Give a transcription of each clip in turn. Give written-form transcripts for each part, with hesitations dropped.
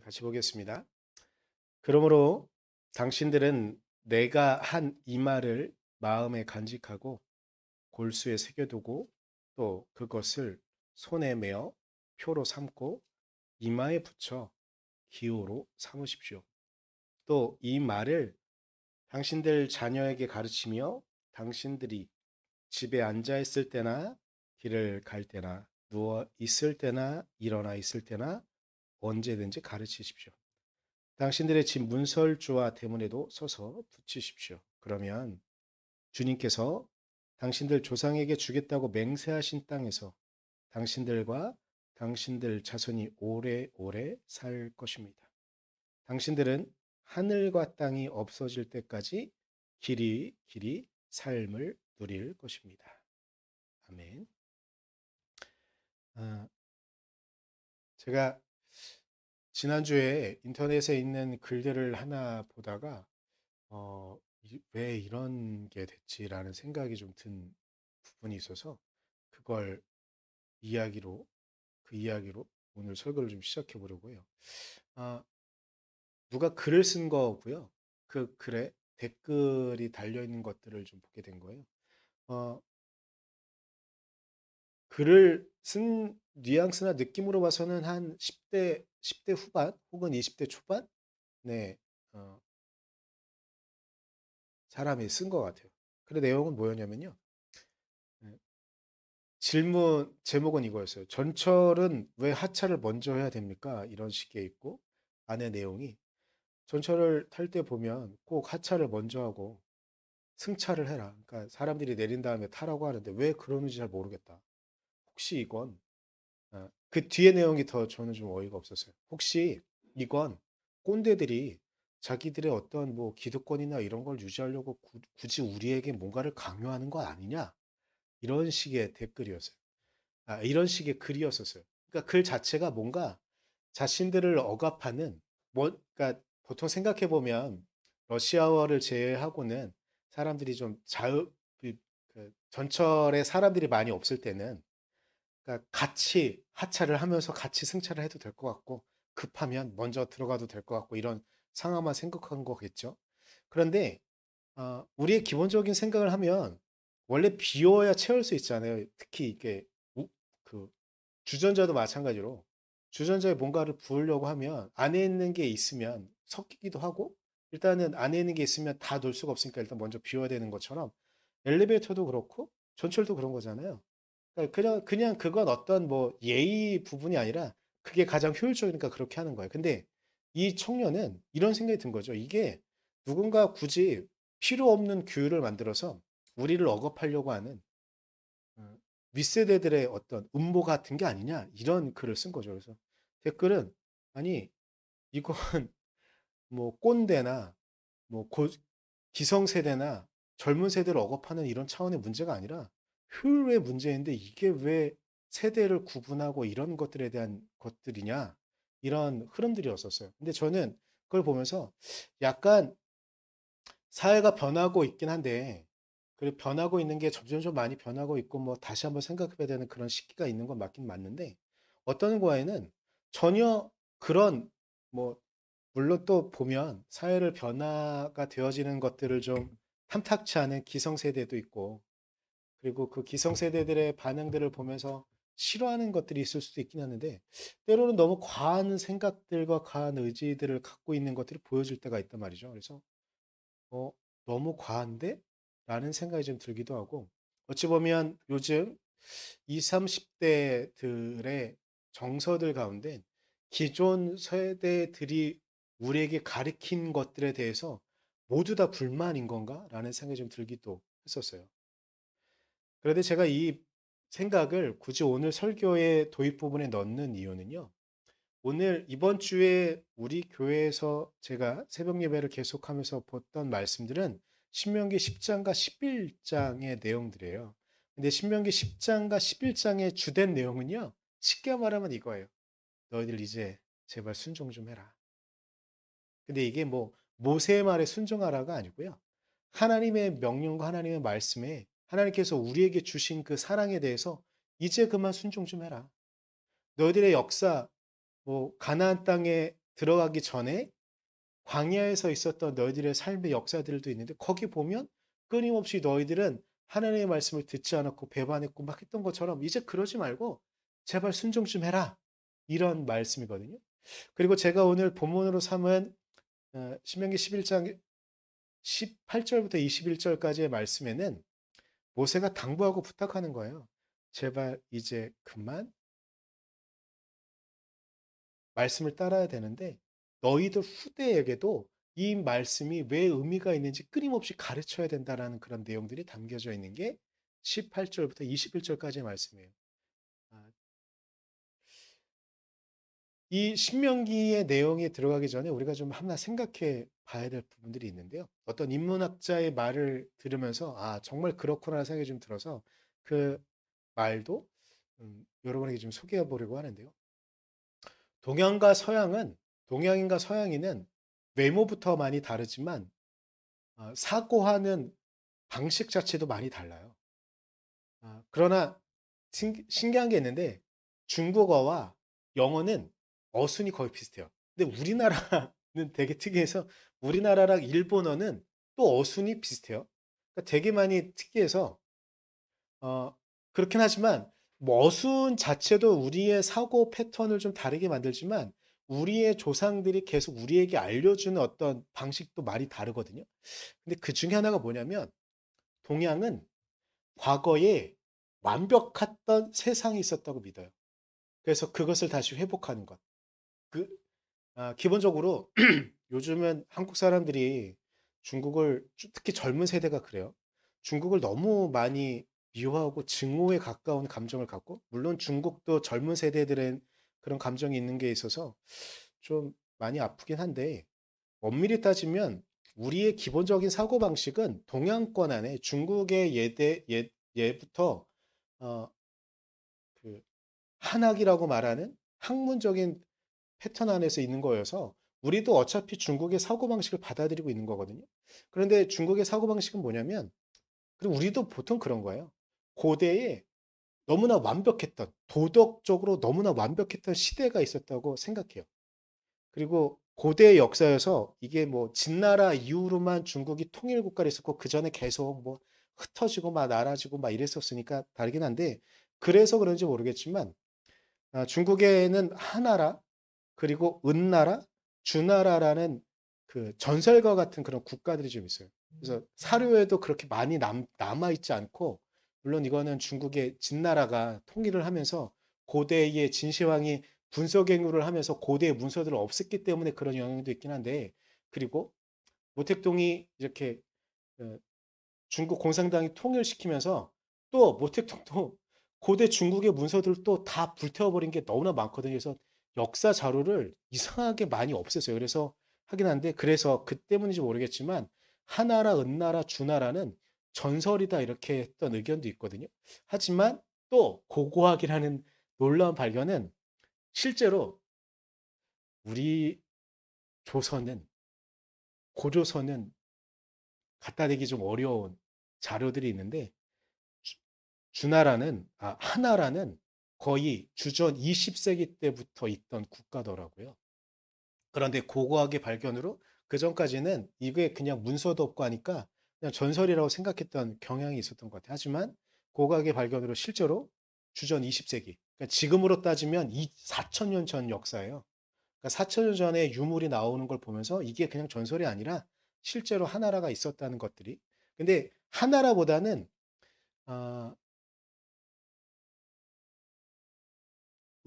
같이 보겠습니다. 그러므로 당신들은 내가 한 이 말을 마음에 간직하고 골수에 새겨두고 또 그것을 손에 메어 표로 삼고 이마에 붙여 기호로 삼으십시오. 또 이 말을 당신들 자녀에게 가르치며 당신들이 집에 앉아 있을 때나 길을 갈 때나 누워 있을 때나 일어나 있을 때나 언제든지 가르치십시오. 당신들의 집 문설주와 대문에도 서서 붙이십시오. 그러면 주님께서 당신들 조상에게 주겠다고 맹세하신 땅에서 당신들과 당신들 자손이 오래오래 살 것입니다. 당신들은 하늘과 땅이 없어질 때까지 길이 길이 삶을 누릴 것입니다. 아멘. 아, 제가 지난주에 인터넷에 있는 글들을 하나 보다가 왜 이런 게 됐지라는 생각이 좀 든 부분이 있어서 그걸 이야기로 그 이야기로 오늘 설교를 좀 시작해 보려고 해요. 아, 누가 글을 쓴 거고요. 그 글에 댓글이 달려 있는 것들을 좀 보게 된 거예요. 어, 글을 쓴 뉘앙스나 느낌으로 봐서는 한 10대 후반 혹은 20대 초반? 네, 어, 사람이 쓴 것 같아요. 근데 내용은 뭐였냐면요. 네, 질문 제목은 이거였어요. 전철은 왜 하차를 먼저 해야 됩니까? 이런 식의 있고 안에 내용이 전철을 탈 때 보면 꼭 하차를 먼저 하고 승차를 해라. 그러니까 사람들이 내린 다음에 타라고 하는데 왜 그러는지 잘 모르겠다. 혹시 이건 그 뒤에 내용이 더 저는 좀 어이가 없었어요. 혹시 이건 꼰대들이 자기들의 어떤 뭐 기득권이나 이런 걸 유지하려고 굳이 우리에게 뭔가를 강요하는 거 아니냐? 이런 식의 댓글이었어요. 이런 식의 글이었었어요. 그러니까 글 자체가 뭔가 자신들을 억압하는 뭐 그러니까 보통 생각해 보면 러시아어를 제외하고는 사람들이 좀 그 전철에 사람들이 많이 없을 때는 그러니까 같이 하차를 하면서 같이 승차를 해도 될 것 같고 급하면 먼저 들어가도 될 것 같고 이런 상황만 생각한 거겠죠. 그런데 우리의 기본적인 생각을 하면 원래 비워야 채울 수 있잖아요. 특히 이게 그 주전자도 마찬가지로 주전자에 뭔가를 부으려고 하면 안에 있는 게 있으면 섞이기도 하고 일단은 안에 있는 게 있으면 다 놓을 수가 없으니까 일단 먼저 비워야 되는 것처럼 엘리베이터도 그렇고 전철도 그런 거잖아요. 그러니까 그냥 그건 어떤 뭐 예의 부분이 아니라 그게 가장 효율적이니까 그렇게 하는 거예요. 근데 이 청년은 이런 생각이 든 거죠. 이게 누군가 굳이 필요 없는 규율을 만들어서 우리를 억압하려고 하는 어, 윗세대들의 어떤 음모 같은 게 아니냐 이런 글을 쓴 거죠. 그래서 댓글은 아니 이건 뭐 꼰대나 뭐 기성세대나 젊은 세대를 억압하는 이런 차원의 문제가 아니라 효율의 문제인데 이게 왜 세대를 구분하고 이런 것들에 대한 것들이냐 이런 흐름들이었었어요. 근데 저는 그걸 보면서 약간 사회가 변하고 있긴 한데 그 변하고 있는 게 점점 많이 변하고 있고 뭐 다시 한번 생각해야 되는 그런 시기가 있는 건 맞긴 맞는데 어떤 거에는 전혀 그런 뭐 물론 또 보면 사회를 변화가 되어지는 것들을 좀 탐탁치 않은 기성세대도 있고 그리고 그 기성세대들의 반응들을 보면서 싫어하는 것들이 있을 수도 있긴 하는데 때로는 너무 과한 생각들과 과한 의지들을 갖고 있는 것들이 보여질 때가 있단 말이죠. 그래서 어, 너무 과한데? 라는 생각이 좀 들기도 하고, 어찌 보면 요즘 20, 30대들의 정서들 가운데 기존 세대들이 우리에게 가르친 것들에 대해서 모두 다 불만인 건가? 라는 생각이 좀 들기도 했었어요. 그런데 제가 이 생각을 굳이 오늘 설교의 도입 부분에 넣는 이유는요. 오늘 이번 주에 우리 교회에서 제가 새벽 예배를 계속하면서 봤던 말씀들은 신명기 10장과 11장의 내용들이에요. 근데 신명기 10장과 11장의 주된 내용은요. 쉽게 말하면 이거예요. 너희들 이제 제발 순종 좀 해라. 근데 이게 뭐 모세의 말에 순종하라가 아니고요. 하나님의 명령과 하나님의 말씀에 하나님께서 우리에게 주신 그 사랑에 대해서 이제 그만 순종 좀 해라. 너희들의 역사 뭐 가나안 땅에 들어가기 전에 광야에서 있었던 너희들의 삶의 역사들도 있는데 거기 보면 끊임없이 너희들은 하나님의 말씀을 듣지 않았고 배반했고 막 했던 것처럼 이제 그러지 말고 제발 순종 좀 해라. 이런 말씀이거든요. 그리고 제가 오늘 본문으로 삼은 신명기 11장 18절부터 21절까지의 말씀에는 모세가 당부하고 부탁하는 거예요. 제발 이제 그만 말씀을 따라야 되는데 너희들 후대에게도 이 말씀이 왜 의미가 있는지 끊임없이 가르쳐야 된다라는 그런 내용들이 담겨져 있는 게 18절부터 21절까지의 말씀이에요. 아, 이 신명기의 내용에 들어가기 전에 우리가 좀 하나 생각해 봐야 될 부분들이 있는데요. 어떤 인문학자의 말을 들으면서 아, 정말 그렇구나 생각이 좀 들어서 그 말도 여러분에게 좀 소개해 보려고 하는데요. 동양과 서양은 동양인과 서양인은 외모부터 많이 다르지만 사고하는 방식 자체도 많이 달라요. 그러나 신기한 게 있는데 중국어와 영어는 어순이 거의 비슷해요. 근데 우리나라는 되게 특이해서 우리나라랑 일본어는 또 어순이 비슷해요. 그러니까 되게 많이 특이해서 어, 그렇긴 하지만 뭐 어순 자체도 우리의 사고 패턴을 좀 다르게 만들지만 우리의 조상들이 계속 우리에게 알려주는 어떤 방식도 많이 다르거든요. 근데 그 중에 하나가 뭐냐면 동양은 과거에 완벽했던 세상이 있었다고 믿어요. 그래서 그것을 다시 회복하는 것. 그, 기본적으로 요즘은 한국 사람들이 중국을 특히 젊은 세대가 그래요. 중국을 너무 많이 미워하고 증오에 가까운 감정을 갖고 물론 중국도 젊은 세대들은 그런 감정이 있는 게 있어서 좀 많이 아프긴 한데 엄밀히 따지면 우리의 기본적인 사고방식은 동양권 안에 중국의 예부터 어, 그 한학이라고 말하는 학문적인 패턴 안에서 있는 거여서 우리도 어차피 중국의 사고방식을 받아들이고 있는 거거든요. 그런데 중국의 사고방식은 뭐냐면 그리고 우리도 보통 그런 거예요. 고대에 너무나 완벽했던 도덕적으로 너무나 완벽했던 시대가 있었다고 생각해요. 그리고 고대 역사에서 이게 뭐 진나라 이후로만 중국이 통일 국가를 있었고 그 전에 계속 뭐 흩어지고 막 나라지고 막 이랬었으니까 다르긴 한데 그래서 그런지 모르겠지만 중국에는 하나라 그리고 은나라, 주나라라는 그 전설과 같은 그런 국가들이 좀 있어요. 그래서 사료에도 그렇게 많이 남아있지 않고, 물론 이거는 중국의 진나라가 통일을 하면서 고대의 진시황이 군사경유를 하면서 고대의 문서들을 없앴기 때문에 그런 영향도 있긴 한데, 그리고 모택동이 이렇게 어, 중국 공산당이 통일시키면서 또 모택동도 고대 중국의 문서들을 또 다 불태워버린 게 너무나 많거든요. 그래서 역사 자료를 이상하게 많이 없앴어요. 그래서 하긴 한데 그래서 그 때문인지 모르겠지만 하나라, 은나라, 주나라는 전설이다 이렇게 했던 의견도 있거든요. 하지만 또 고고학이라는 놀라운 발견은 실제로 우리 조선은 고조선은 갖다 대기 좀 어려운 자료들이 있는데 주나라는 하나라는 거의 주전 20세기 때부터 있던 국가더라고요. 그런데 고고학의 발견으로 그 전까지는 이게 그냥 문서도 없고 하니까 그냥 전설이라고 생각했던 경향이 있었던 것 같아요. 하지만 고고학의 발견으로 실제로 주전 20세기, 그러니까 지금으로 따지면 4천년 전 역사예요. 그러니까 4천년 전에 유물이 나오는 걸 보면서 이게 그냥 전설이 아니라 실제로 하나라가 있었다는 것들이. 근데 하나라보다는 어,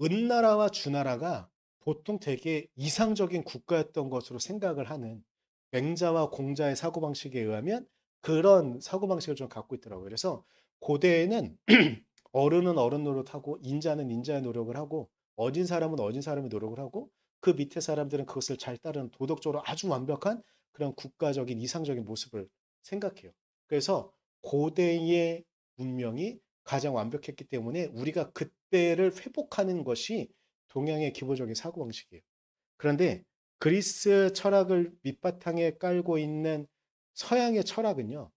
은나라와 주나라가 보통 되게 이상적인 국가였던 것으로 생각을 하는 맹자와 공자의 사고방식에 의하면 그런 사고방식을 좀 갖고 있더라고요. 그래서 고대에는 어른은 어른 노릇하고 인자는 인자의 노력을 하고 어진 사람은 어진 사람의 노력을 하고 그 밑에 사람들은 그것을 잘 따르는 도덕적으로 아주 완벽한 그런 국가적인 이상적인 모습을 생각해요. 그래서 고대의 문명이 가장 완벽했기 때문에 우리가 그때를 회복하는 것이 동양의 기본적인 사고방식이에요. 그런데 그리스 철학을 밑바탕에 깔고 있는 서양의 철학은요,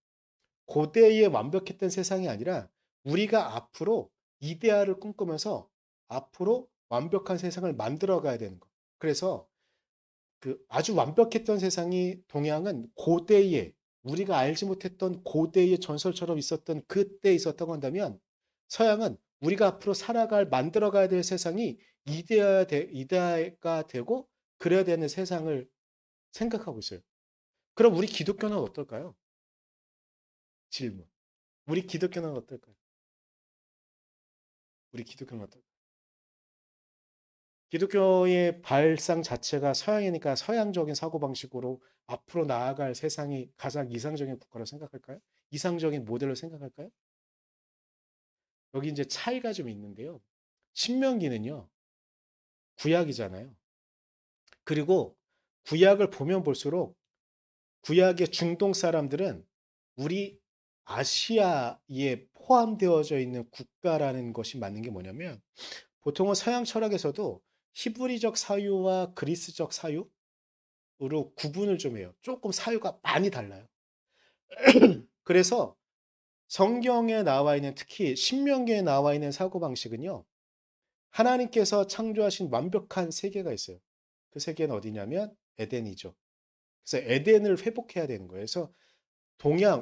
고대의 완벽했던 세상이 아니라 우리가 앞으로 이데아를 꿈꾸면서 앞으로 완벽한 세상을 만들어 가야 되는 거. 그래서 그 아주 완벽했던 세상이 동양은 고대에 우리가 알지 못했던 고대의 전설처럼 있었던 그때 있었다고 한다면 서양은 우리가 앞으로 살아갈 만들어 가야 될 세상이 이데아가 되고 그래야 되는 세상을 생각하고 있어요. 그럼 우리 기독교는 어떨까요? 질문. 우리 기독교는 어떨까요? 우리 기독교는 어떨까요? 기독교의 발상 자체가 서양이니까 서양적인 사고방식으로 앞으로 나아갈 세상이 가장 이상적인 국가로 생각할까요? 이상적인 모델로 생각할까요? 여기 이제 차이가 좀 있는데요. 신명기는요, 구약이잖아요. 그리고 구약을 보면 볼수록 구약의 중동 사람들은 우리 아시아에 포함되어져 있는 국가라는 것이 맞는 게 뭐냐면 보통은 서양 철학에서도 히브리적 사유와 그리스적 사유로 구분을 좀 해요. 조금 사유가 많이 달라요. 그래서 성경에 나와 있는 특히 신명기에 나와 있는 사고방식은요. 하나님께서 창조하신 완벽한 세계가 있어요. 그 세계는 어디냐면 에덴이죠. 그래서 에덴을 회복해야 되는 거예요. 그래서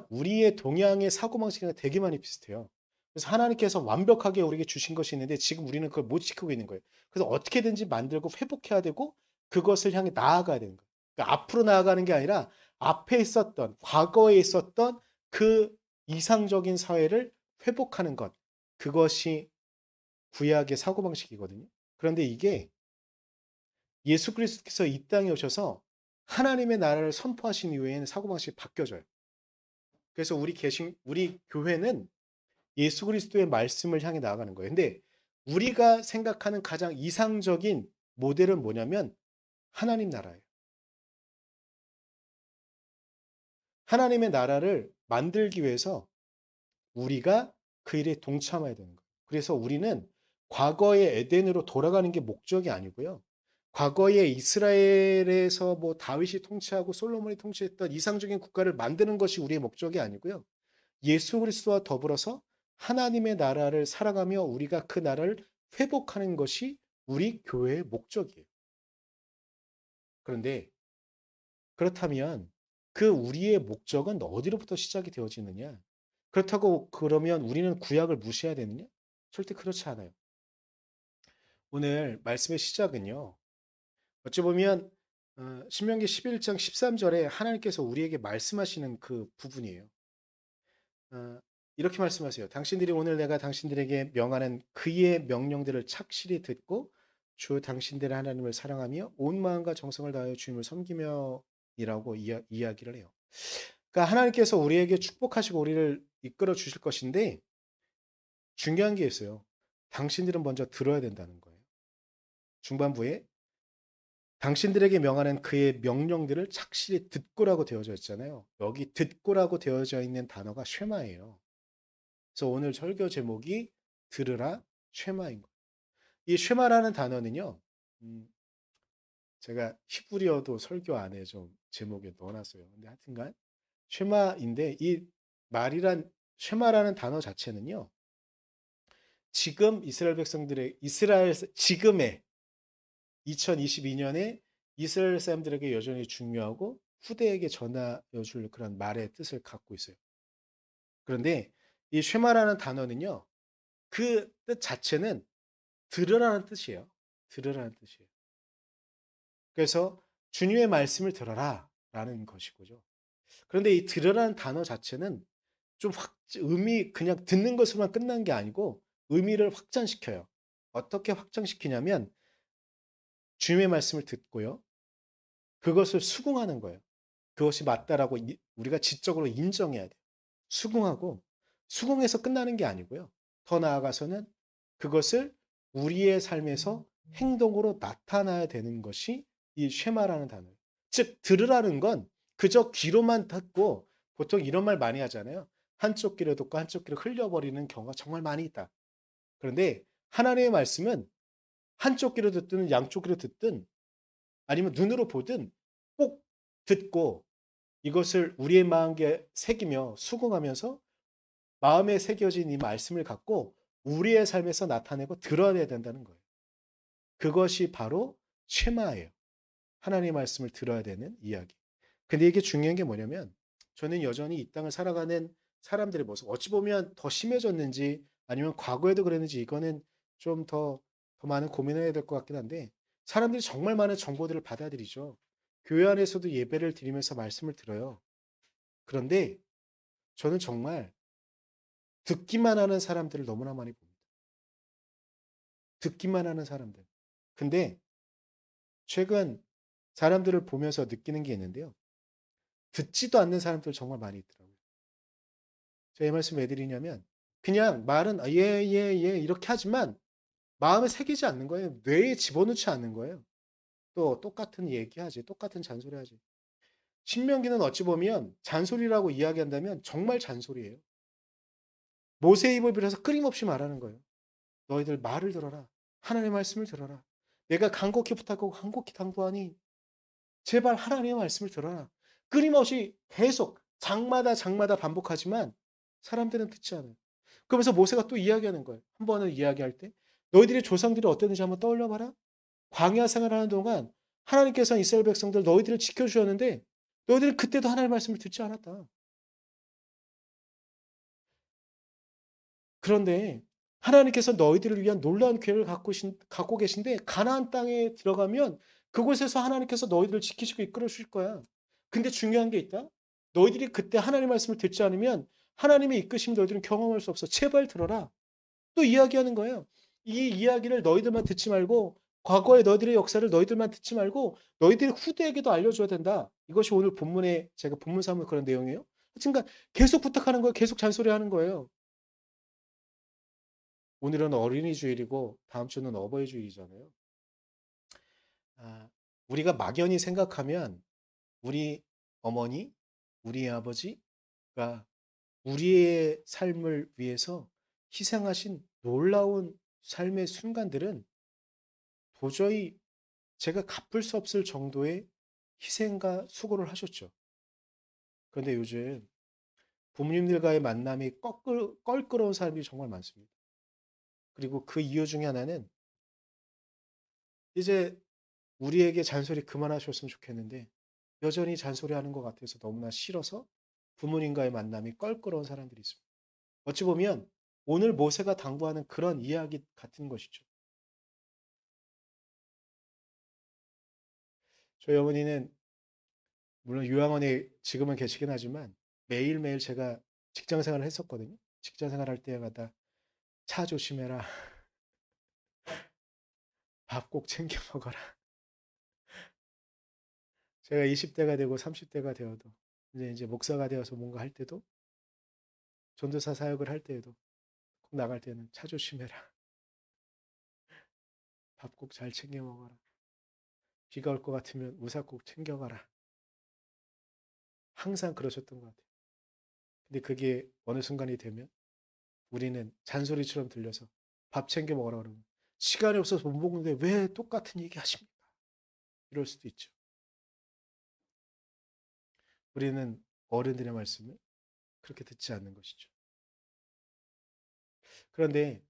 우리의 동양의 사고방식이랑 되게 많이 비슷해요. 그래서 하나님께서 완벽하게 우리에게 주신 것이 있는데 지금 우리는 그걸 못 지키고 있는 거예요. 그래서 어떻게든지 만들고 회복해야 되고 그것을 향해 나아가야 되는 거예요. 그러니까 앞으로 나아가는 게 아니라 앞에 있었던, 과거에 있었던 그 이상적인 사회를 회복하는 것. 그것이 구약의 사고방식이거든요. 그런데 이게 예수 그리스도께서 이 땅에 오셔서 하나님의 나라를 선포하신 이후에는 사고방식이 바뀌어져요. 그래서 우리 교회는 예수 그리스도의 말씀을 향해 나아가는 거예요. 근데 우리가 생각하는 가장 이상적인 모델은 뭐냐면 하나님 나라예요. 하나님의 나라를 만들기 위해서 우리가 그 일에 동참해야 되는 거예요. 그래서 우리는 과거의 에덴으로 돌아가는 게 목적이 아니고요. 과거에 이스라엘에서 뭐 다윗이 통치하고 솔로몬이 통치했던 이상적인 국가를 만드는 것이 우리의 목적이 아니고요. 예수 그리스도와 더불어서 하나님의 나라를 살아가며 우리가 그 나라를 회복하는 것이 우리 교회의 목적이에요. 그런데 그렇다면 그 우리의 목적은 어디로부터 시작이 되어지느냐? 그렇다고 그러면 우리는 구약을 무시해야 되느냐? 절대 그렇지 않아요. 오늘 말씀의 시작은요. 어찌 보면 신명기 11장 13절에 하나님께서 우리에게 말씀하시는 그 부분이에요. 어, 이렇게 말씀하세요. 당신들이 오늘 내가 당신들에게 명하는 그의 명령들을 착실히 듣고 주 당신들의 하나님을 사랑하며 온 마음과 정성을 다하여 주님을 섬기며이라고 이야기를 해요. 그러니까 하나님께서 우리에게 축복하시고 우리를 이끌어 주실 것인데 중요한 게 있어요. 당신들은 먼저 들어야 된다는 거예요. 중반부에 당신들에게 명하는 그의 명령들을 착실히 듣고라고 되어져 있잖아요. 여기 듣고라고 되어져 있는 단어가 쉐마예요. 그래서 오늘 설교 제목이 들으라 쉐마인 거예요. 이 쉐마라는 단어는요. 음, 제가 히브리어도 설교 안에 좀 제목에 넣어놨어요. 근데 하여튼간 쉐마인데 이 말이란 쉐마라는 단어 자체는요. 지금 이스라엘 백성들의 지금의 2022년에 이스라엘 사람들에게 여전히 중요하고 후대에게 전하여줄 그런 말의 뜻을 갖고 있어요. 그런데 이 쉐마라는 단어는요. 그 뜻 자체는 들으라는 뜻이에요. 들으라는 뜻이에요. 그래서 주님의 말씀을 들어라 라는 것이고요. 그런데 이 들으라는 단어 자체는 좀 그냥 듣는 것으로만 끝난 게 아니고 의미를 확장시켜요. 어떻게 확장시키냐면 주님의 말씀을 듣고요. 그것을 수긍하는 거예요. 그것이 맞다라고 우리가 지적으로 인정해야 돼요. 수긍해서 끝나는 게 아니고요. 더 나아가서는 그것을 우리의 삶에서 행동으로 나타나야 되는 것이 이 쉐마라는 단어예요. 즉 들으라는 건 그저 귀로만 듣고 보통 이런 말 많이 하잖아요. 한쪽 귀로 듣고 한쪽 귀로 흘려버리는 경우가 정말 많이 있다. 그런데 하나님의 말씀은 한쪽 귀로 듣든 양쪽 귀로 듣든 아니면 눈으로 보든 꼭 듣고 이것을 우리의 마음에 새기며 수긍하면서 마음에 새겨진 이 말씀을 갖고 우리의 삶에서 나타내고 드러내야 된다는 거예요. 그것이 바로 쉐마예요. 하나님의 말씀을 들어야 되는 이야기. 근데 이게 중요한 게 뭐냐면 저는 여전히 이 땅을 살아가는 사람들의 모습 어찌 보면 더 심해졌는지 아니면 과거에도 그랬는지 이거는 좀 더 많은 고민을 해야 될 것 같긴 한데 사람들이 정말 많은 정보들을 받아들이죠. 교회 안에서도 예배를 드리면서 말씀을 들어요. 그런데 저는 정말 듣기만 하는 사람들을 너무나 많이 봅니다. 듣기만 하는 사람들. 근데 최근 사람들을 보면서 느끼는 게 있는데요. 듣지도 않는 사람들 정말 많이 있더라고요. 제가 이 말씀 왜 드리냐면 그냥 말은 예, 예, 예 이렇게 하지만 마음에 새기지 않는 거예요. 뇌에 집어넣지 않는 거예요. 또 똑같은 얘기하지. 똑같은 잔소리하지. 신명기는 어찌 보면 잔소리라고 이야기한다면 정말 잔소리예요. 모세의 입을 빌어서 끊임없이 말하는 거예요. 너희들 말을 들어라. 하나님의 말씀을 들어라. 내가 간곡히 부탁하고 간곡히 당부하니 제발 하나님의 말씀을 들어라. 끊임없이 계속 장마다 반복하지만 사람들은 듣지 않아요. 그러면서 모세가 또 이야기하는 거예요. 한 번은 이야기할 때 너희들의 조상들이 어땠는지 한번 떠올려 봐라. 광야 생활하는 동안 하나님께서 이스라엘 백성들 너희들을 지켜주셨는데 너희들은 그때도 하나님의 말씀을 듣지 않았다. 그런데 하나님께서 너희들을 위한 놀라운 계획을 갖고 계신데 가나안 땅에 들어가면 그곳에서 하나님께서 너희들을 지키시고 이끌어 주실 거야. 근데 중요한 게 있다. 너희들이 그때 하나님의 말씀을 듣지 않으면 하나님의 이끄심 너희들은 경험할 수 없어. 제발 들어라. 또 이야기하는 거예요. 이 이야기를 너희들만 듣지 말고 과거의 너희들의 역사를 너희들만 듣지 말고 너희들의 후대에게도 알려줘야 된다. 이것이 오늘 본문에 제가 본문 삼은 그런 내용이에요. 그러니까 계속 부탁하는 거예요. 계속 잔소리하는 거예요. 오늘은 어린이 주일이고 다음 주는 어버이 주일이잖아요. 아, 우리가 막연히 생각하면 우리 어머니, 우리 아버지가 우리의 삶을 위해서 희생하신 놀라운 삶의 순간들은 도저히 제가 갚을 수 없을 정도의 희생과 수고를 하셨죠. 그런데 요즘 부모님들과의 만남이 껄끄러운 사람들이 정말 많습니다. 그리고 그 이유 중에 하나는 이제 우리에게 잔소리 그만하셨으면 좋겠는데 여전히 잔소리하는 것 같아서 너무나 싫어서 부모님과의 만남이 껄끄러운 사람들이 있습니다. 어찌 보면 오늘 모세가 당부하는 그런 이야기 같은 것이죠. 저희 어머니는 물론 요양원에 지금은 계시긴 하지만 매일매일 제가 직장 생활을 했었거든요. 직장 생활할 때마다 차 조심해라. 밥 꼭 챙겨 먹어라. 제가 20대가 되고 30대가 되어도 이제 목사가 되어서 뭔가 할 때도 전도사 사역을 할 때에도 꼭 나갈 때는 차 조심해라. 밥 꼭 잘 챙겨 먹어라. 비가 올 것 같으면 우산 꼭 챙겨가라. 항상 그러셨던 것 같아요. 근데 그게 어느 순간이 되면 우리는 잔소리처럼 들려서 밥 챙겨 먹으라 그러면 시간이 없어서 못 먹는데 왜 똑같은 얘기 하십니까? 이럴 수도 있죠. 우리는 어른들의 말씀을 그렇게 듣지 않는 것이죠. 그런데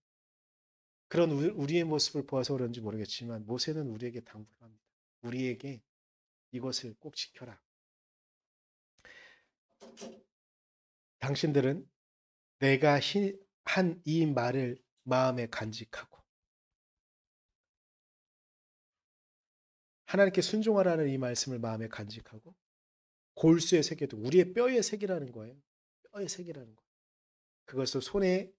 그런 우리의 모습을 보아서 그런지 모르겠지만 모세는 우리에게 당부를 합니다. 우리에게 이것을 꼭 지켜라. 당신들은 내가 한 이 말을 마음에 간직하고 하나님께 순종하라는 이 말씀을 마음에 간직하고 골수에 새겨도 우리의 뼈에 새기라는 거예요. 뼈에 새기라는 거예요. 그것을 손에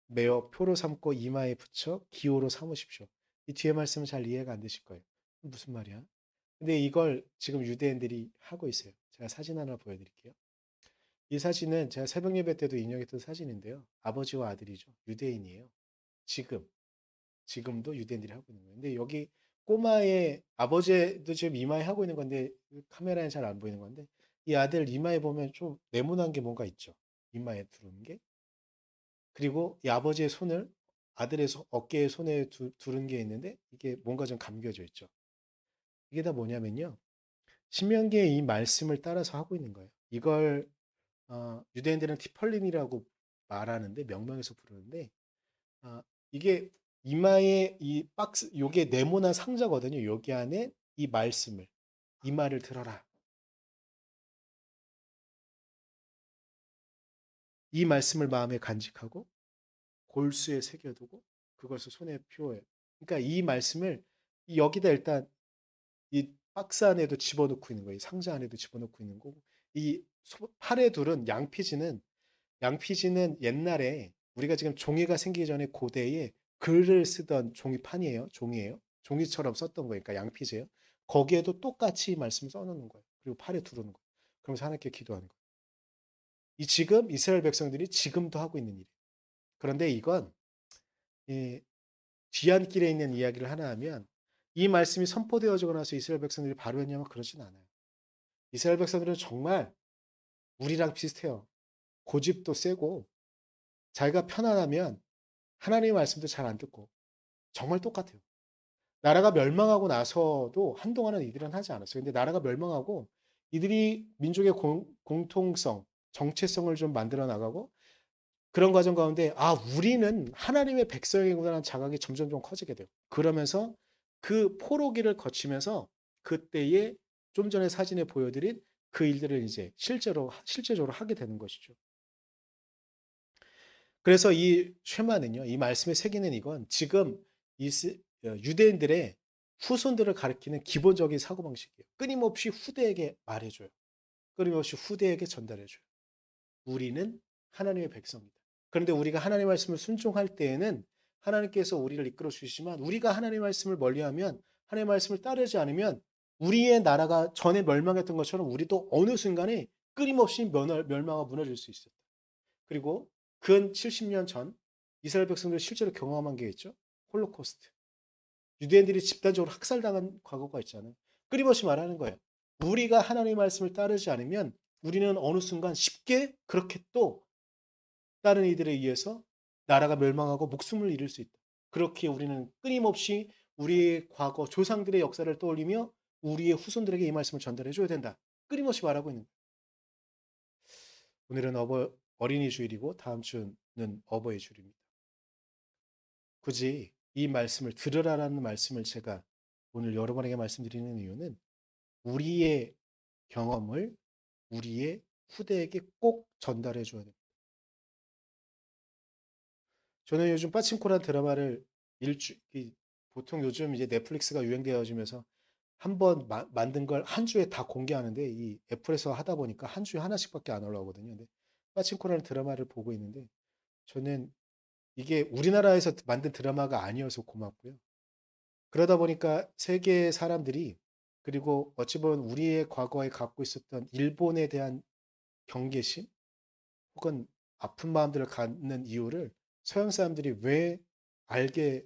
메어 표로 삼고 이마에 붙여 기호로 삼으십시오. 이 뒤에 말씀은 잘 이해가 안 되실 거예요. 무슨 말이야? 근데 이걸 지금 유대인들이 하고 있어요. 제가 사진 하나 보여드릴게요. 이 사진은 제가 새벽 예배 때도 인용했던 사진인데요. 아버지와 아들이죠. 유대인이에요. 지금, 지금도 유대인들이 하고 있는 거예요. 근데 여기 꼬마의 아버지도 지금 이마에 하고 있는 건데 카메라에 잘 안 보이는 건데 이 아들 이마에 보면 좀 네모난 게 뭔가 있죠. 이마에 두르는 게. 그리고 이 아버지의 손을 아들의 어깨에 손에 두른 게 있는데 이게 뭔가 좀 감겨져 있죠. 이게 다 뭐냐면요. 신명기의 이 말씀을 따라서 하고 있는 거예요. 이걸 유대인들은 티펄린이라고 말하는데 명명해서 부르는데 이게 이마에 이 박스 요게 네모난 상자거든요. 여기 안에 이 말씀을, 이 말을 들어라. 이 말씀을 마음에 간직하고 골수에 새겨두고 그것을 손에 피워요. 그러니까 이 말씀을 여기다 일단 이 박스 안에도 집어넣고 있는 거예요. 이 상자 안에도 집어넣고 있는 거고 이 팔에 둘은 양피지는 옛날에 우리가 지금 종이가 생기기 전에 고대에 글을 쓰던 종이판이에요. 종이에요. 종이처럼 썼던 거니까 양피지예요. 거기에도 똑같이 이 말씀을 써놓는 거예요. 그리고 팔에 두르는 거예요. 그러면서 하나님께 기도하는 거예요. 이 지금 이스라엘 백성들이 지금도 하고 있는 일이에요. 그런데 이건 이 뒤안길에 있는 이야기를 하나 하면 이 말씀이 선포되어지고 나서 이스라엘 백성들이 바로 했냐면 그러진 않아요. 이스라엘 백성들은 정말 우리랑 비슷해요. 고집도 세고 자기가 편안하면 하나님의 말씀도 잘 안 듣고 정말 똑같아요. 나라가 멸망하고 나서도 한동안은 이들은 하지 않았어요. 근데 나라가 멸망하고 이들이 민족의 공통성, 정체성을 좀 만들어 나가고 그런 과정 가운데 우리는 하나님의 백성이구나라는 자각이 점점점 커지게 돼요. 그러면서 그 포로기를 거치면서 그때에 좀 전에 사진에 보여드린 그 일들을 이제 실제적으로 하게 되는 것이죠. 그래서 이 쉐마는요, 이 말씀에 새기는 이건 지금 유대인들의 후손들을 가리키는 기본적인 사고방식이에요. 끊임없이 후대에게 말해줘요. 끊임없이 후대에게 전달해줘요. 우리는 하나님의 백성이다. 그런데 우리가 하나님의 말씀을 순종할 때에는 하나님께서 우리를 이끌어 주시지만 우리가 하나님의 말씀을 멀리하면 하나님의 말씀을 따르지 않으면 우리의 나라가 전에 멸망했던 것처럼 우리도 어느 순간에 끊임없이 멸망하고 무너질 수 있었다. 그리고 근 70년 전 이스라엘 백성들 실제로 경험한 게 있죠. 홀로코스트. 유대인들이 집단적으로 학살당한 과거가 있잖아요. 끊임없이 말하는 거예요. 우리가 하나님의 말씀을 따르지 않으면 우리는 어느 순간 쉽게 그렇게 또 다른 이들에 의해서 나라가 멸망하고 목숨을 잃을 수 있다. 그렇게 우리는 끊임없이 우리의 과거 조상들의 역사를 떠올리며 우리의 후손들에게 이 말씀을 전달해 줘야 된다. 끊임없이 말하고 있는 거예요. 오늘은 어린이 주일이고 다음 주는 어버이 주일입니다. 굳이 이 말씀을 들으라라는 말씀을 제가 오늘 여러분에게 말씀드리는 이유는 우리의 경험을 우리의 후대에게 꼭 전달해 줘야 됩니다. 저는 요즘 빠친코라는 드라마를 보통 요즘 이제 넷플릭스가 유행되어지면서 한번 만든 걸 한 주에 다 공개하는데 이 애플에서 하다 보니까 한 주에 하나씩밖에 안 올라오거든요. 근데 빠친코라는 드라마를 보고 있는데 저는 이게 우리나라에서 만든 드라마가 아니어서 고맙고요. 그러다 보니까 세계 사람들이 그리고 어찌 보면 우리의 과거에 갖고 있었던 일본에 대한 경계심 혹은 아픈 마음들을 갖는 이유를 서양 사람들이 알게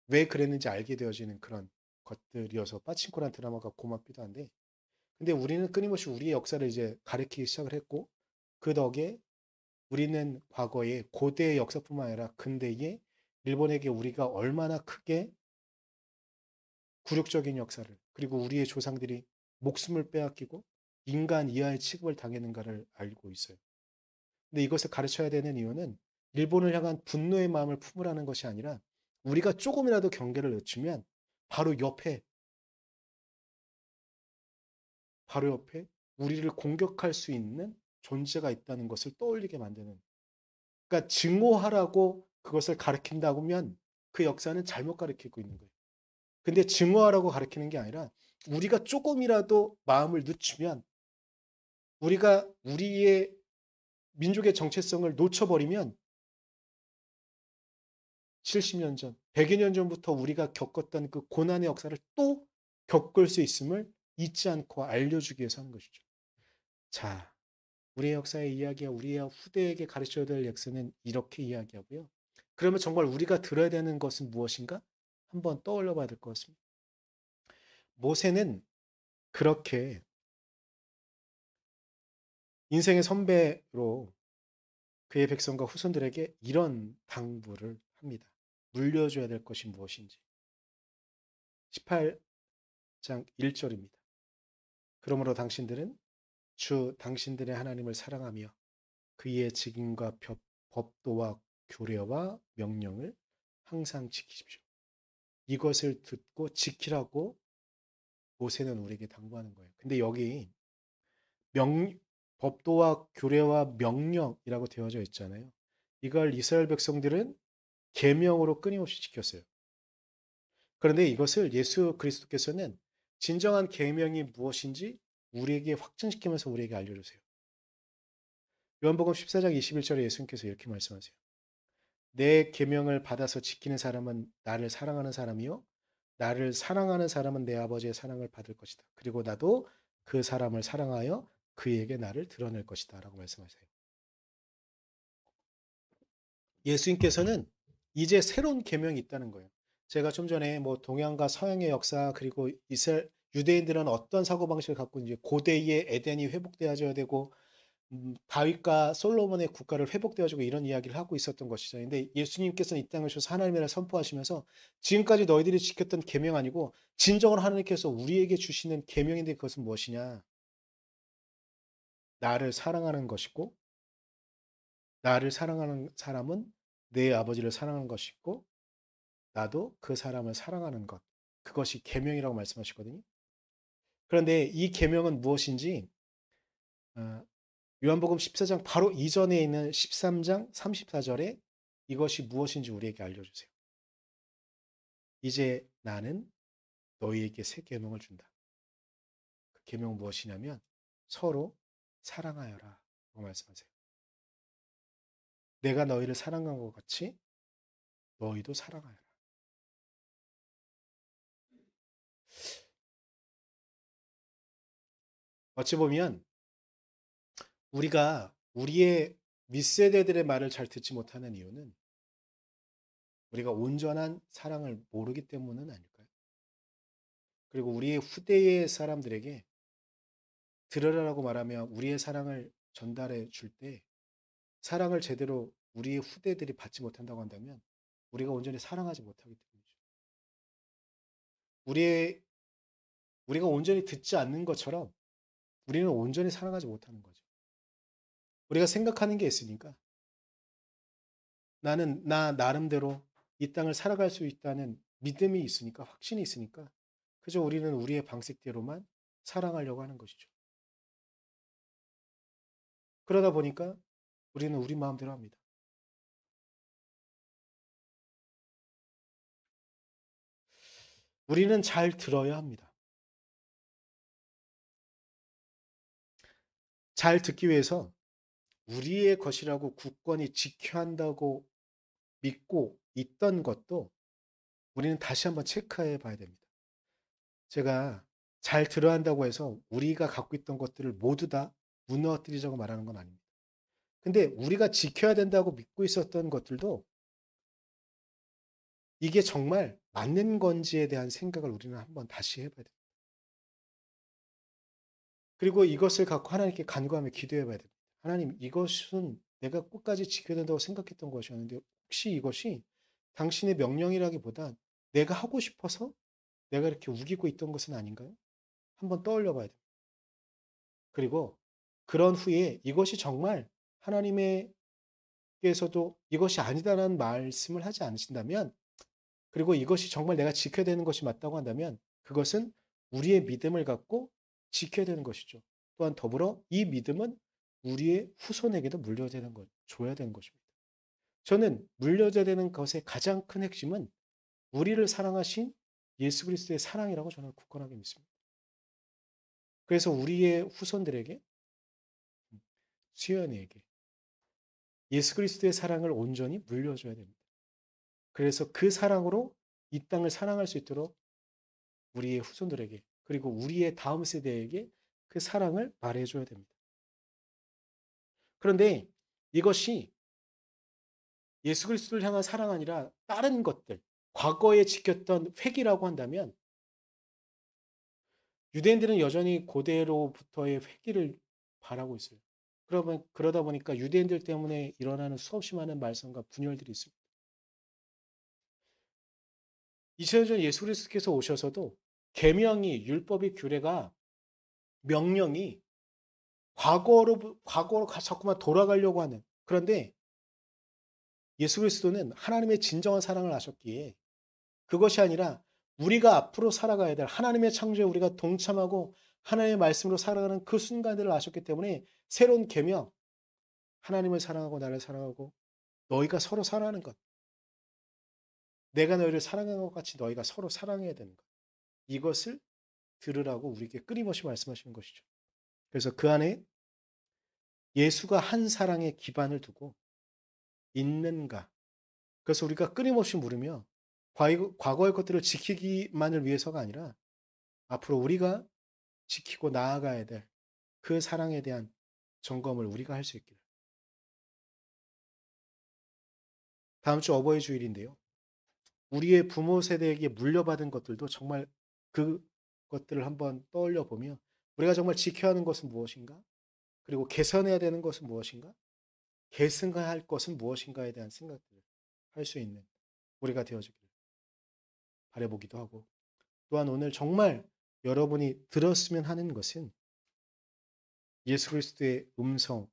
왜 그랬는지 알게 되어지는 그런 것들이어서 빠친코란 드라마가 고맙기도 한데 근데 우리는 끊임없이 우리의 역사를 이제 가리키기 시작을 했고 그 덕에 우리는 과거에 고대의 역사뿐만 아니라 근대의 일본에게 우리가 얼마나 크게 굴욕적인 역사를 그리고 우리의 조상들이 목숨을 빼앗기고 인간 이하의 취급을 당했는가를 알고 있어요. 근데 이것을 가르쳐야 되는 이유는 일본을 향한 분노의 마음을 품으라는 것이 아니라 우리가 조금이라도 경계를 늦추면 바로 옆에 바로 옆에 우리를 공격할 수 있는 존재가 있다는 것을 떠올리게 만드는 그러니까 증오하라고 그것을 가르친다고 하면 그 역사는 잘못 가르치고 있는 거예요. 근데 증오하라고 가르치는 게 아니라 우리가 조금이라도 마음을 늦추면 우리가 우리의 민족의 정체성을 놓쳐버리면 70년 전, 100여 년 전부터 우리가 겪었던 그 고난의 역사를 또 겪을 수 있음을 잊지 않고 알려주기 위해서 하는 것이죠. 자, 우리의 역사의 이야기야 우리의 후대에게 가르쳐야 될 역사는 이렇게 이야기하고요. 그러면 정말 우리가 들어야 되는 것은 무엇인가? 한번 떠올려 봐야 될 것 같습니다. 모세는 그렇게 인생의 선배로 그의 백성과 후손들에게 이런 당부를 합니다. 물려줘야 될 것이 무엇인지. 18장 1절입니다. 그러므로 당신들은 주 당신들의 하나님을 사랑하며 그의 직임과 법도와 규례와 명령을 항상 지키십시오. 이것을 듣고 지키라고 모세는 우리에게 당부하는 거예요. 근데 여기 명 법도와 규례와 명령이라고 되어져 있잖아요. 이걸 이스라엘 백성들은 계명으로 끊임없이 지켰어요. 그런데 이것을 예수 그리스도께서는 진정한 계명이 무엇인지 우리에게 확증시키면서 우리에게 알려주세요. 요한복음 14장 21절에 예수님께서 이렇게 말씀하세요. 내 계명을 받아서 지키는 사람은 나를 사랑하는 사람이요 나를 사랑하는 사람은 내 아버지의 사랑을 받을 것이다. 그리고 나도 그 사람을 사랑하여 그에게 나를 드러낼 것이다 라고 말씀하세요. 예수님께서는 이제 새로운 계명이 있다는 거예요. 제가 좀 전에 뭐 동양과 서양의 역사 그리고 이스라엘 유대인들은 어떤 사고방식을 갖고 있는지 고대의 에덴이 회복되어져야 되고 다윗과 솔로몬의 국가를 회복되어지고 이런 이야기를 하고 있었던 것이죠. 근데 예수님께서는 이 땅을 주셔서 하나님의 나라를 선포하시면서 지금까지 너희들이 지켰던 계명 아니고 진정으로 하나님께서 우리에게 주시는 계명인데 그것은 무엇이냐? 나를 사랑하는 것이고 나를 사랑하는 사람은 내 아버지를 사랑하는 것이고 나도 그 사람을 사랑하는 것. 그것이 계명이라고 말씀하시거든요. 그런데 이 계명은 무엇인지 어, 요한복음 14장 바로 이전에 있는 13장 34절에 이것이 무엇인지 우리에게 알려주세요. 이제 나는 너희에게 새 계명을 준다. 그 계명은 무엇이냐면 서로 사랑하여라 라고 말씀하세요. 내가 너희를 사랑한 것 같이 너희도 사랑하여라. 어찌 보면 우리가 우리의 윗세대들의 말을 잘 듣지 못하는 이유는 우리가 온전한 사랑을 모르기 때문은 아닐까요? 그리고 우리의 후대의 사람들에게 들으라고 말하며 우리의 사랑을 전달해 줄 때 사랑을 제대로 우리의 후대들이 받지 못한다고 한다면 우리가 온전히 사랑하지 못하기 때문이죠. 우리의 우리가 온전히 듣지 않는 것처럼 우리는 온전히 사랑하지 못하는 거죠. 우리가 생각하는 게 있으니까 나는 나 나름대로 이 땅을 살아갈 수 있다는 믿음이 있으니까 확신이 있으니까 그저 우리는 우리의 방식대로만 사랑하려고 하는 것이죠. 그러다 보니까 우리는 우리 마음대로 합니다. 우리는 잘 들어야 합니다. 잘 듣기 위해서 우리의 것이라고 굳건히 지켜야 한다고 믿고 있던 것도 우리는 다시 한번 체크해 봐야 됩니다. 제가 잘 들어야 한다고 해서 우리가 갖고 있던 것들을 모두 다 무너뜨리자고 말하는 건 아닙니다. 근데 우리가 지켜야 된다고 믿고 있었던 것들도 이게 정말 맞는 건지에 대한 생각을 우리는 한번 다시 해봐야 됩니다. 그리고 이것을 갖고 하나님께 간구하며 기도해 봐야 됩니다. 하나님, 이것은 내가 끝까지 지켜야 된다고 생각했던 것이었는데 혹시 이것이 당신의 명령이라기보다 내가 하고 싶어서 내가 이렇게 우기고 있던 것은 아닌가요? 한번 떠올려 봐야 됩니다. 그리고 그런 후에 이것이 정말 하나님께서도 이것이 아니다라는 말씀을 하지 않으신다면 그리고 이것이 정말 내가 지켜야 되는 것이 맞다고 한다면 그것은 우리의 믿음을 갖고 지켜야 되는 것이죠. 또한 더불어 이 믿음은 우리의 후손에게도 물려되는 것, 줘야 되는 것입니다. 저는 물려져야 되는 것의 가장 큰 핵심은 우리를 사랑하신 예수 그리스도의 사랑이라고 저는 굳건하게 믿습니다. 그래서 우리의 후손들에게 수연이에게 예수 그리스도의 사랑을 온전히 물려줘야 됩니다. 그래서 그 사랑으로 이 땅을 사랑할 수 있도록 우리의 후손들에게 그리고 우리의 다음 세대에게 그 사랑을 말해줘야 됩니다. 그런데 이것이 예수 그리스도를 향한 사랑 아니라 다른 것들, 과거에 지켰던 획이라고 한다면 유대인들은 여전히 고대로부터의 회개를 바라고 있어요. 그러다 보니까 유대인들 때문에 일어나는 수없이 많은 말썽과 분열들이 있습니다. 2000년 전 예수 그리스도께서 오셔서도 계명이 율법이 규례가 명령이 과거로 자꾸만 돌아가려고 하는 그런데 예수 그리스도는 하나님의 진정한 사랑을 아셨기에 그것이 아니라 우리가 앞으로 살아가야 될 하나님의 창조에 우리가 동참하고 하나님의 말씀으로 살아가는 그 순간들을 아셨기 때문에 새로운 계명, 하나님을 사랑하고 나를 사랑하고 너희가 서로 사랑하는 것, 내가 너희를 사랑한 것 같이 너희가 서로 사랑해야 되는 것. 이것을 들으라고 우리에게 끊임없이 말씀하시는 것이죠. 그래서 그 안에 예수가 한 사랑의 기반을 두고 있는가? 그래서 우리가 끊임없이 물으며 과거의 것들을 지키기만을 위해서가 아니라 앞으로 우리가 지키고 나아가야 될 그 사랑에 대한 점검을 우리가 할 수 있기를. 다음 주 어버이 주일인데요. 우리의 부모 세대에게 물려받은 것들도 정말 그 것들을 한번 떠올려 보며 우리가 정말 지켜야 하는 것은 무엇인가? 그리고 개선해야 되는 것은 무엇인가? 계승해야 할 것은 무엇인가에 대한 생각들을 할 수 있는 우리가 되어주기를 바라보기도 하고 또한 오늘 정말 여러분이 들었으면 하는 것은 예수 그리스도의 음성은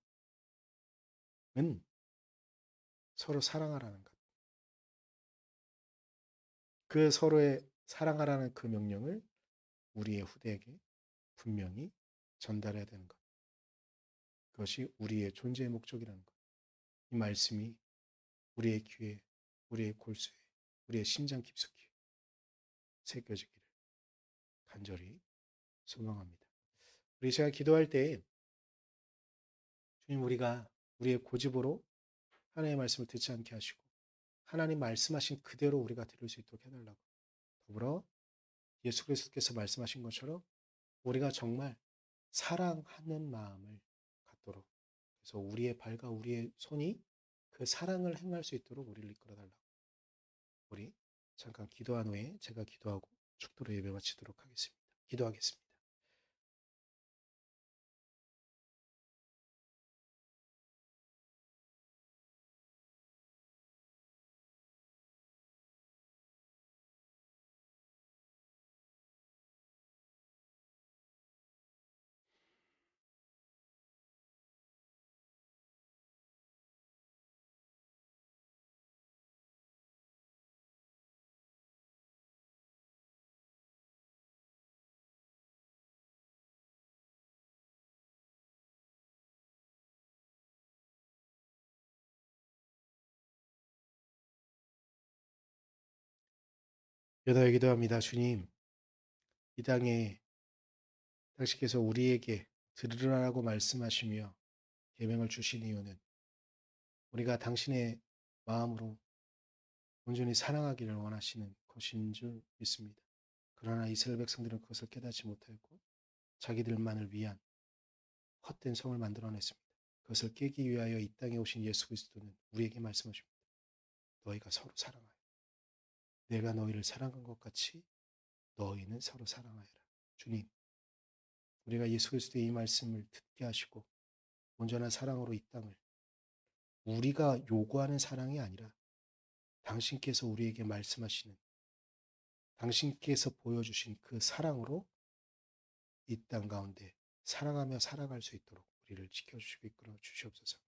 서로 사랑하라는 것. 그 서로의 사랑하라는 그 명령을 우리의 후대에게 분명히 전달해야 되는 것. 그것이 우리의 존재의 목적이라는 것. 이 말씀이 우리의 귀에, 우리의 골수에, 우리의 심장 깊숙이 새겨지기를 간절히 소망합니다. 우리 제가 기도할 때 주님 우리가 우리의 고집으로 하나님의 말씀을 듣지 않게 하시고 하나님 말씀하신 그대로 우리가 들을 수 있도록 해달라고 더불어 예수 그리스도께서 말씀하신 것처럼 우리가 정말 사랑하는 마음을 갖도록 그래서 우리의 발과 우리의 손이 그 사랑을 행할 수 있도록 우리를 이끌어 달라고 우리 잠깐 기도한 후에 제가 기도하고 축도로 예배 마치도록 하겠습니다. 기도하겠습니다. 여호와여 기도합니다. 주님 이 땅에 당신께서 우리에게 들으라고 말씀하시며 계명을 주신 이유는 우리가 당신의 마음으로 온전히 사랑하기를 원하시는 것인 줄 믿습니다. 그러나 이스라엘 백성들은 그것을 깨닫지 못하였고 자기들만을 위한 헛된 성을 만들어냈습니다. 그것을 깨기 위하여 이 땅에 오신 예수 그리스도는 우리에게 말씀하십니다. 너희가 서로 사랑하여 내가 너희를 사랑한 것 같이 너희는 서로 사랑하여라. 주님, 우리가 예수 그리스도의 이 말씀을 듣게 하시고 온전한 사랑으로 이 땅을 우리가 요구하는 사랑이 아니라 당신께서 우리에게 말씀하시는 당신께서 보여주신 그 사랑으로 이 땅 가운데 사랑하며 살아갈 수 있도록 우리를 지켜주시고 이끌어 주시옵소서.